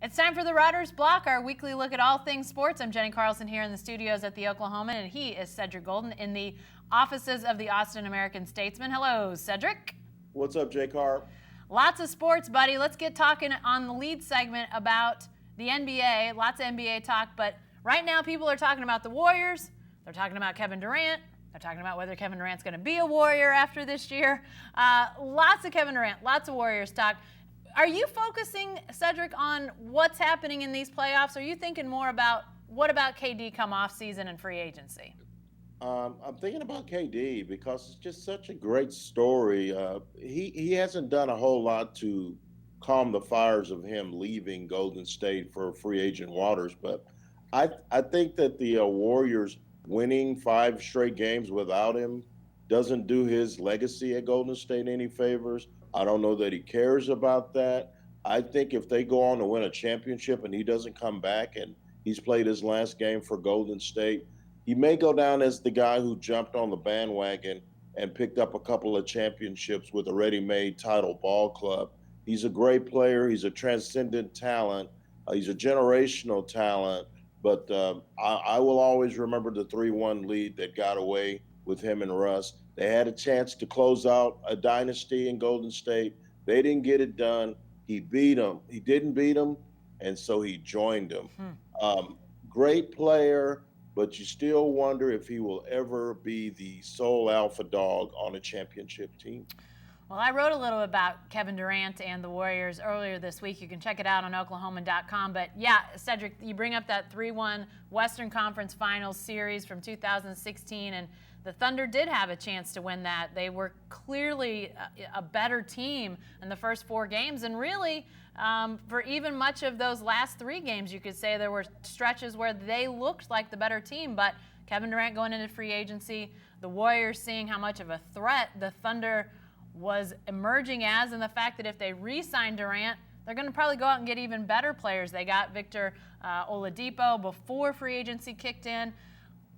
It's time for the Riders Block, our weekly look at all things sports. I'm Jenny Carlson here in the studios at the Oklahoman, and he is Cedric Golden in the offices of the Austin American-Statesman. Hello, Cedric. What's up, Jay Carr? Lots of sports, buddy. Let's get talking on the lead segment about the NBA. Lots of NBA talk, but right now people are talking about the Warriors. They're talking about Kevin Durant. They're talking about whether Kevin Durant's going to be a Warrior after this year. Lots of Kevin Durant, lots of Warriors talk. Are you focusing, Cedric, on what's happening in these playoffs? Or are you thinking more about what about KD come off season and free agency? I'm thinking about KD because it's just such a great story. He hasn't done a whole lot to calm the fires of him leaving Golden State for free agent waters, but I think that the Warriors winning 5 straight games without him doesn't do his legacy at Golden State any favors. I don't know that he cares about that. I think if they go on to win a championship and he doesn't come back and he's played his last game for Golden State, he may go down as the guy who jumped on the bandwagon and picked up a couple of championships with a ready-made title ball club. He's a great player. He's a transcendent talent. He's a generational talent. But I will always remember the 3-1 lead that got away with him and Russ. They had a chance to close out a dynasty in Golden State. They didn't get it done. He beat them. He didn't beat them, and so he joined them. Great player, but you still wonder if he will ever be the sole alpha dog on a championship team. Well, I wrote a little about Kevin Durant and the Warriors earlier this week. You can check it out on Oklahoman.com. But, yeah, Cedric, you bring up that 3-1 Western Conference Finals series from 2016, and the Thunder did have a chance to win that. They were clearly a better team in the first 4 games. And really, for even much of those last 3 games, you could say there were stretches where they looked like the better team. But Kevin Durant going into free agency, the Warriors seeing how much of a threat the Thunder was emerging as, and the fact that if they re-sign Durant, they're going to probably go out and get even better players. They got Victor Oladipo before free agency kicked in.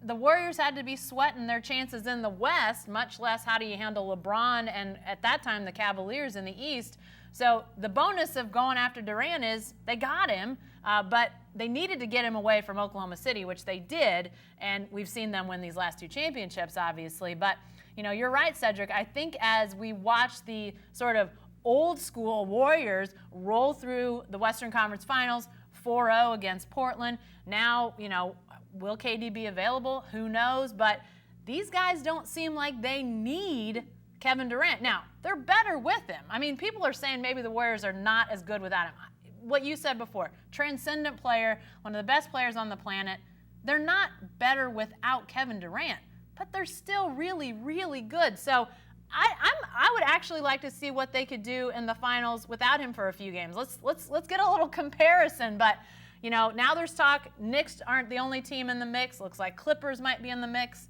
The Warriors had to be sweating their chances in the West, much less how do you handle LeBron and, at that time, the Cavaliers in the East. So the bonus of going after Durant is they got him, but they needed to get him away from Oklahoma City, which they did, and we've seen them win these last 2 championships, obviously. But, you know, you're right, Cedric. I think as we watch the sort of old-school Warriors roll through the Western Conference Finals, 4-0 against Portland, now, you know, will KD be available? Who knows? But these guys don't seem like they need Kevin Durant. Now, they're better with him. I mean, people are saying maybe the Warriors are not as good without him. What you said before, transcendent player, one of the best players on the planet. They're not better without Kevin Durant, but they're still really, really good. So I would actually like to see what they could do in the finals without him for a few games. Let's get a little comparison. But you know, now there's talk. Knicks aren't the only team in the mix. Looks like Clippers might be in the mix.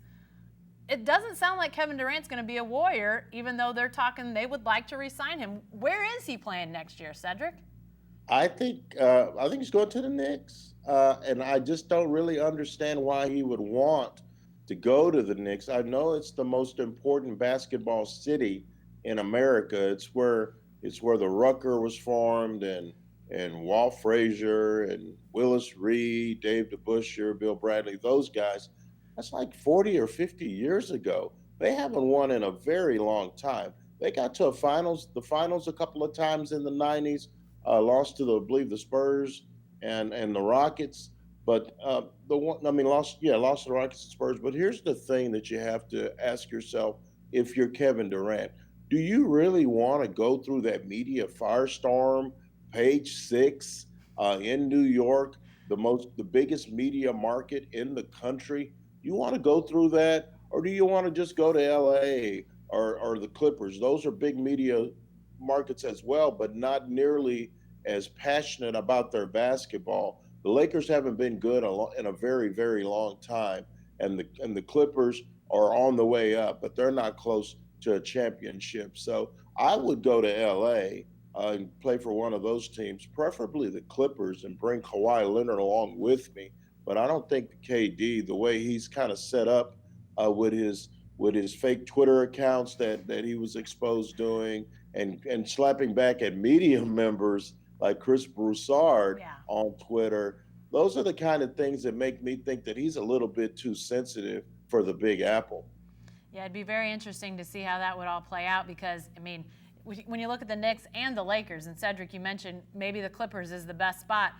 It doesn't sound like Kevin Durant's going to be a Warrior, even though they're talking they would like to re-sign him. Where is he playing next year, Cedric? I think he's going to the Knicks, and I just don't really understand why he would want to go to the Knicks. I know it's the most important basketball city in America. It's where the Rucker was formed, and Walt Frazier and Willis Reed, Dave DeBusschere, Bill Bradley, those guys. That's like 40 or 50 years ago. They haven't won in a very long time. They got to the finals a couple of times in the 90s, lost to the Spurs and the Rockets. But lost to the Rockets and Spurs. But here's the thing that you have to ask yourself if you're Kevin Durant. Do you really want to go through that media firestorm, Page 6 in New York, the biggest media market in the country? You want to go through that, or do you want to just go to LA or the Clippers? Those are big media markets as well, but not nearly as passionate about their basketball. The Lakers haven't been good in a very, very long time, and the Clippers are on the way up, but they're not close to a championship. So I would go to LA and play for one of those teams, preferably the Clippers, and bring Kawhi Leonard along with me. But I don't think KD, the way he's kind of set up with his fake Twitter accounts that he was exposed doing, and slapping back at media members like Chris Broussard Yeah. on Twitter. Those are the kind of things that make me think that he's a little bit too sensitive for the Big Apple. Yeah, it'd be very interesting to see how that would all play out because, I mean, when you look at the Knicks and the Lakers, and Cedric, you mentioned maybe the Clippers is the best spot.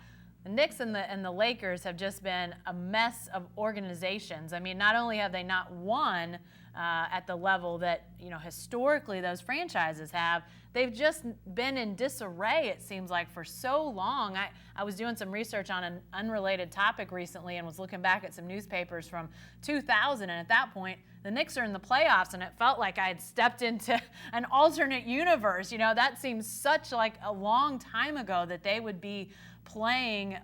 The Knicks and the Lakers have just been a mess of organizations. I mean, not only have they not won at the level that, you know, historically those franchises have, they've just been in disarray, it seems like, for so long. I was doing some research on an unrelated topic recently and was looking back at some newspapers from 2000, and at that point, the Knicks are in the playoffs, and it felt like I had stepped into an alternate universe. You know, that seems such like a long time ago that they would be playing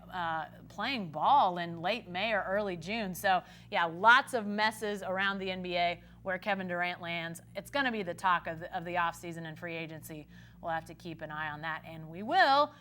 ball in late May or early June. So, yeah, lots of messes around the NBA where Kevin Durant lands. It's going to be the talk of the offseason and free agency. We'll have to keep an eye on that, and we will.